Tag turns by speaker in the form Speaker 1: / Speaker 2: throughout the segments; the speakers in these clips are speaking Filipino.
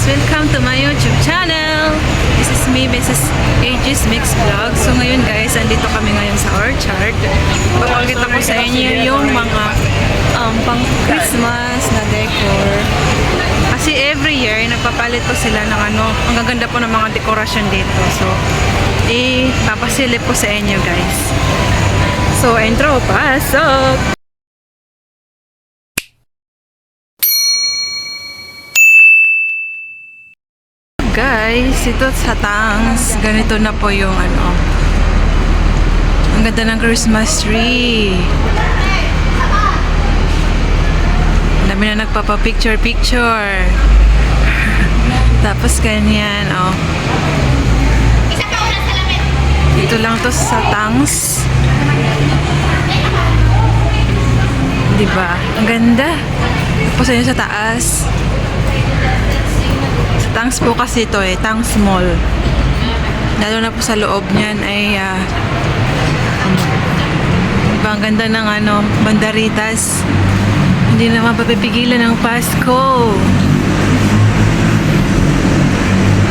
Speaker 1: Welcome to my YouTube channel! This is me, Mrs. Aegis Mix Vlog. So ngayon guys, andito kami ngayon sa orchard. Papakita ko sa inyo yung mga pang Christmas na decor. Kasi every year, nagpapalit po sila ng ang gaganda po ng mga dekorasyon dito. So, papasilip po sa inyo guys. So, intro, pasok! Guys, ito sa Tangs, ganito na po yung ang ganda ng Christmas tree. Ang dami na nagpapa-picture. Tapos ganyan, dito lang to sa Tangs. Diba? Ang ganda. Tapos ayun sa taas. Tangs po kasi ito Tangs Mall. Lalo na po sa loob niyan ay ang ganda ng banderitas. Hindi na mapapipigilan ng Pasko.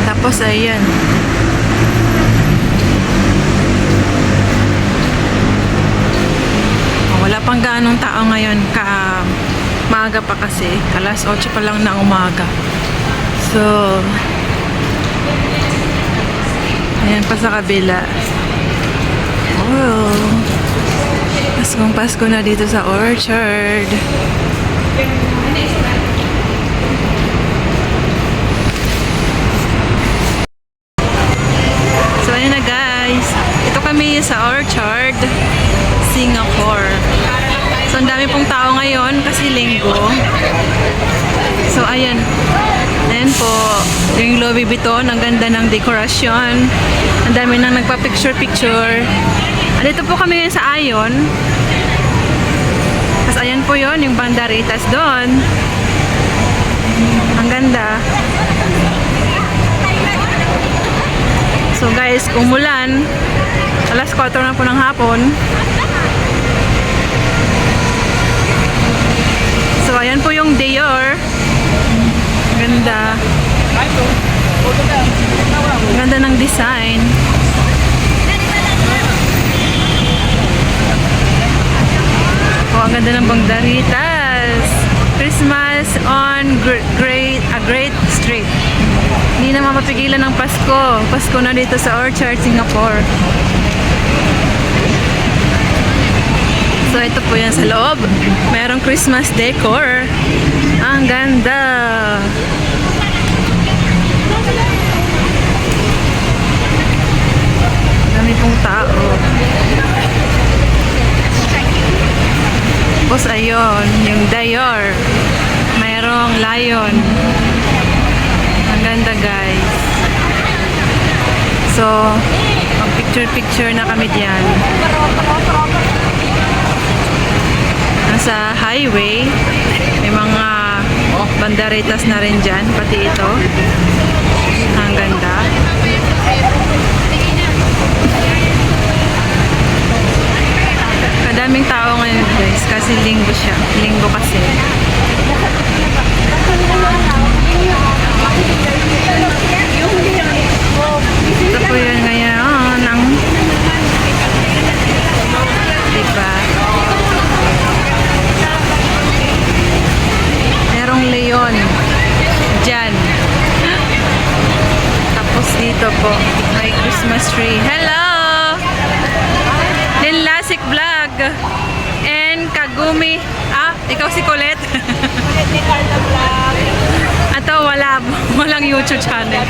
Speaker 1: Tapos ayan. Wala pang gaanong tao ngayon. Maaga pa kasi. Alas 8 pa lang na umaga. So, ayan pa sa kabila. Oh, Paskong Pasko na dito sa orchard. So, ayan na guys. Ito kami sa orchard, Singapore. So, ang dami pong tao ngayon kasi linggo. So, ayan. Ayan po, yung Louis Vuitton, ang ganda ng dekorasyon. Ang dami nang nagpa-picture-picture. Andito po kami ngayon sa Ion. Tapos ayan po yon yung banderitas doon. Ang ganda. So guys, umulan. Alas 4 na po ng hapon. So ayan po yung Dior. Ganda. Ganda ng design. Oh, ang ganda ng banderitas. Christmas on Great Street. Hindi na mapapigilan ng Pasko. Pasko na dito sa Orchard, Singapore. So ito po yan sa loob. Mayroong Christmas decor. Ang ganda. Dami pong tao. Tapos ayun, yung Dior. Mayroong lion. Ang ganda guys. So, picture na kami diyan. Nasa highway. May mga banderitas na rin dyan, pati ito. Ang ganda. Kadaming tao ngayon guys, kasi linggo siya. Linggo kasi. Ito po yun ngayon. Diba? Leon dyan. Tapos dito po may Christmas tree. Hello! Linlasik Vlog and Kagumi. Ikaw si Colette. Ato walang YouTube channel.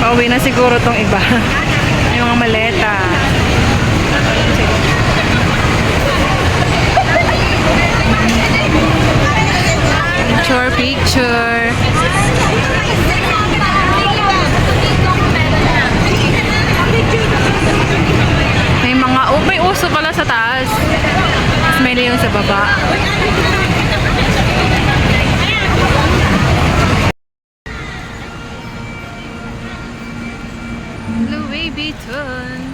Speaker 1: Pauwi na siguro tong iba. Yung mga maleta. Picture. May uso pala sa taas. Tapos may leon sa baba. Louis Vuitton.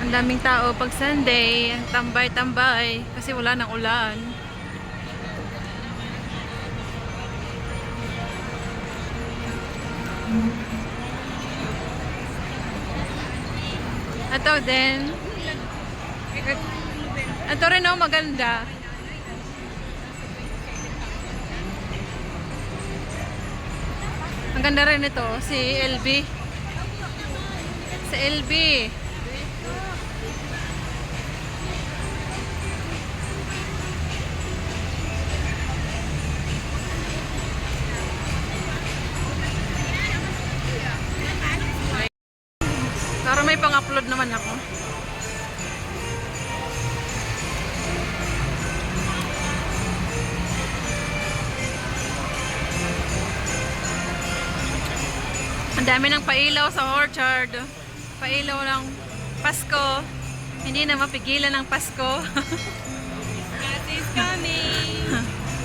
Speaker 1: Ang daming tao pag Sunday, tambay-tambay kasi wala nang ulan. Ito din. Ito rin oh, maganda. Ang ganda rin ito, si LB. Si LB. Para may pang-upload naman ako. Ang dami ng pailaw sa orchard. Pailaw ng Pasko. Hindi na mapigilan ng Pasko.
Speaker 2: God is coming!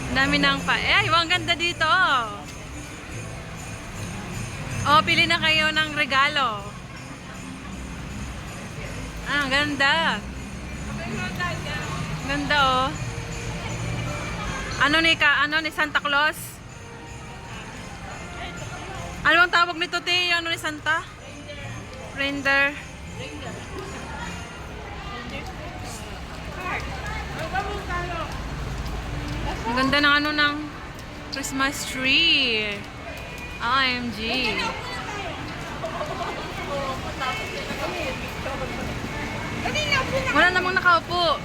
Speaker 1: Ang dami ng ay, ang ganda dito. Oh, pili na kayo ng regalo. Ah, ang ganda. Ganda oh. Ano ni Santa Claus? Ano ang tawag nito, te? Ano ni Santa? Reindeer. Ang ganda ng ng Christmas tree. OMG. Wala namang nakaupo.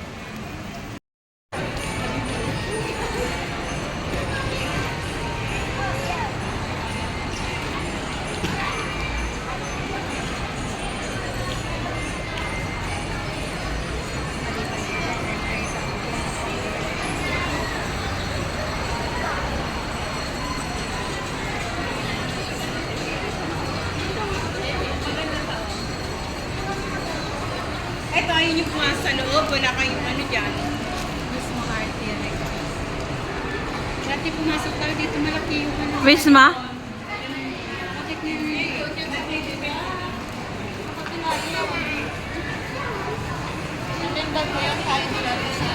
Speaker 2: Eto, ayun yung pumasok sa loob. Wala kayong ano dyan.
Speaker 1: Mismo party yan.
Speaker 2: Dati pumasok tayo dito, malaki yung ano.
Speaker 1: Wisma?
Speaker 2: Bakit na yun? Nalindag mo yan tayo nila sa...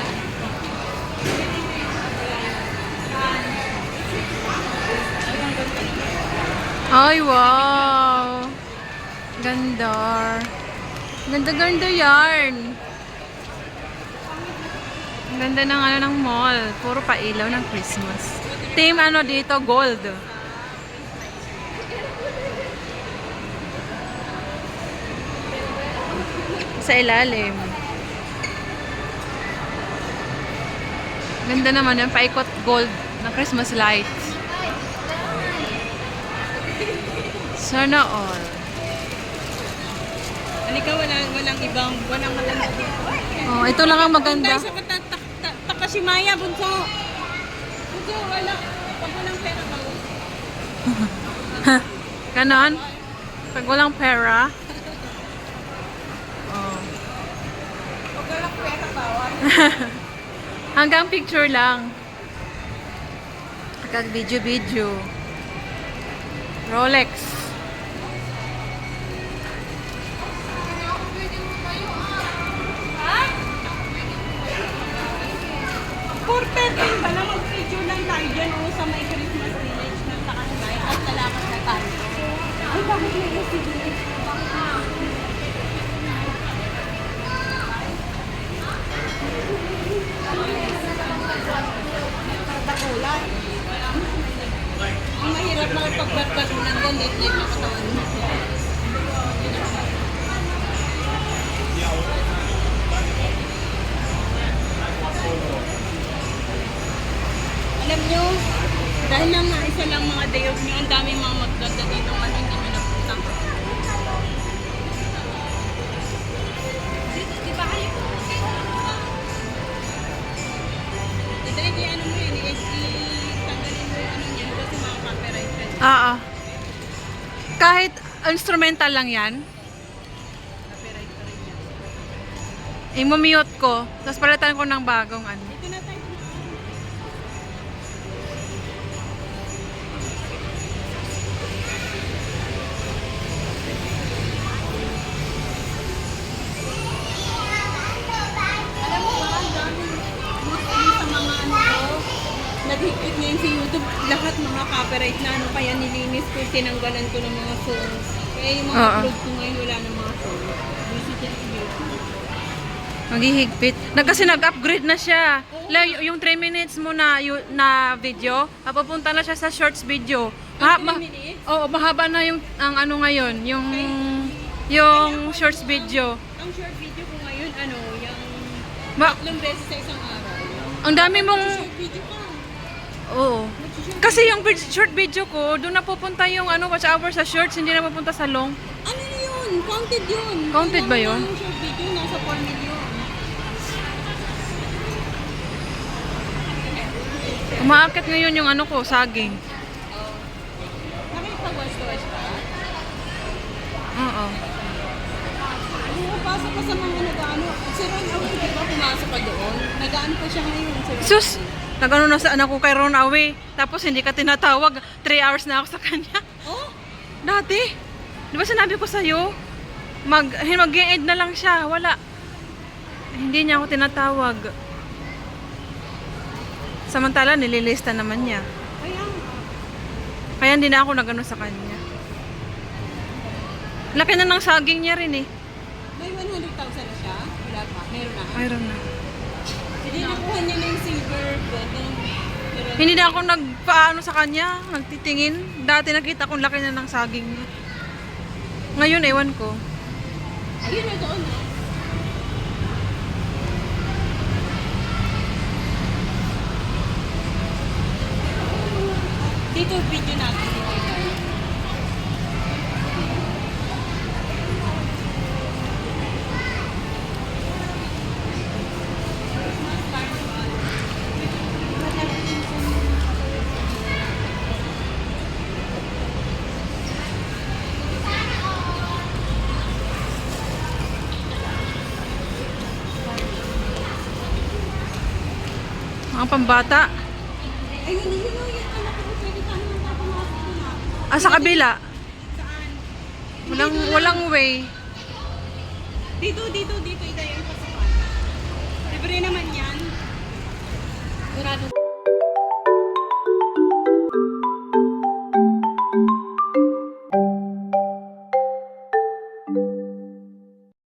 Speaker 1: Ay, wow! Ganda. Ganda-ganda yarn. Ang ganda ng ng mall. Puro pailaw ng Christmas. Team dito, gold. Sa ilalim. Ganda naman yung paikot gold na Christmas lights. Sana all.
Speaker 2: Halika, walang ibang, walang maganda dito.
Speaker 1: Oh, ito lang ang maganda.
Speaker 2: Tayo sa Takashimaya, bunso. Bunso, wala. Pag walang pera ba?
Speaker 1: Ganon? Pag walang pera. Oh.
Speaker 2: Pag walang pera, bawal.
Speaker 1: Hanggang picture lang. Hanggang video-video. Rolex.
Speaker 2: For 13 ba na mag-video lang tayo dyan o sa may Christmas village ng Takashimaya at nalakas na tayo. Ay, bakit may village? Takulan. Ang mahirap makipagbarbalunan doon, lit-lit na katawan mo. Alam nyo, dahil lang nga isa lang mga day off nyo, ang daming mga magdanda dito nga hindi nyo napunta. Di ba kayo? Dahil ano mo yun, tanggalin mo yung ano yan kasi mga copyright.
Speaker 1: Oo. Kahit instrumental lang yan.
Speaker 2: Copyright pa rin yan.
Speaker 1: I-mute ko. Tapos palitan ko ng bagong ano.
Speaker 2: Dito na tayo. lahat mga copyright na ano, kaya nilinis ko, tinanggalan ko ng mga songs. Kaya yung mga
Speaker 1: Oo.
Speaker 2: upload ko ngayon, wala ng mga songs. Visit yan sa YouTube.
Speaker 1: Maghihigpit. Kasi nag-upgrade na siya. Yung 3 minutes mo na video, papupunta na siya sa shorts video.
Speaker 2: Ang 3 minutes?
Speaker 1: Oo, mahaba na yung ang ano ngayon, yung shorts video.
Speaker 2: Ang short video ko ngayon, ano, yung
Speaker 1: Ma
Speaker 2: 3 beses sa isang araw.
Speaker 1: ang dami mong
Speaker 2: Short video ka.
Speaker 1: oo. Kasi yung short video ko, doon napupunta yung watch hour sa shorts, hindi na mapunta sa long.
Speaker 2: Ano na yun? Counted yun.
Speaker 1: Counted ba yun?
Speaker 2: Yung short video, nasa 4 million.
Speaker 1: Umaakit ngayon yung saging.
Speaker 2: Nakipag-watch to watch ka?
Speaker 1: Oo.
Speaker 2: Pasok pa sa mga nag-ano. Si Ron Away, di ba pumasok pa doon? Nag-ano pa siya ngayon. Si Ron.
Speaker 1: Sus, nag-ano na sa anak ko kay Ron Away. Tapos hindi ka tinatawag. 3 hours na ako sa kanya.
Speaker 2: Oh?
Speaker 1: Dati, di ba sinabi ko sa'yo? Mag-end na lang siya. Wala. Hindi niya ako tinatawag. Samantala, nililista naman niya.
Speaker 2: Kaya nga.
Speaker 1: Kaya hindi na ako nag-ano sa kanya. Laki na ng saging niya rin eh.
Speaker 2: May 100,000 na siya? Wala pa. Meron na.
Speaker 1: Mayroon na.
Speaker 2: Hindi nakuha niya na yung silver button. Pero
Speaker 1: Hindi na ako nagpaano sa kanya, nagtitingin. Dati nakita kong laki na ng saging niya. Ngayon, ewan ko.
Speaker 2: ayun na doon. Dito video natin. Dito tayo.
Speaker 1: Mga pambata.
Speaker 2: Ayun, yun yung anak ko. Pwede ka naman papamasok doon natin.
Speaker 1: Ah, sa kabila.
Speaker 2: Saan?
Speaker 1: Walang way.
Speaker 2: Dito, itayo yung pasukan. Libre naman yan. Sigurado.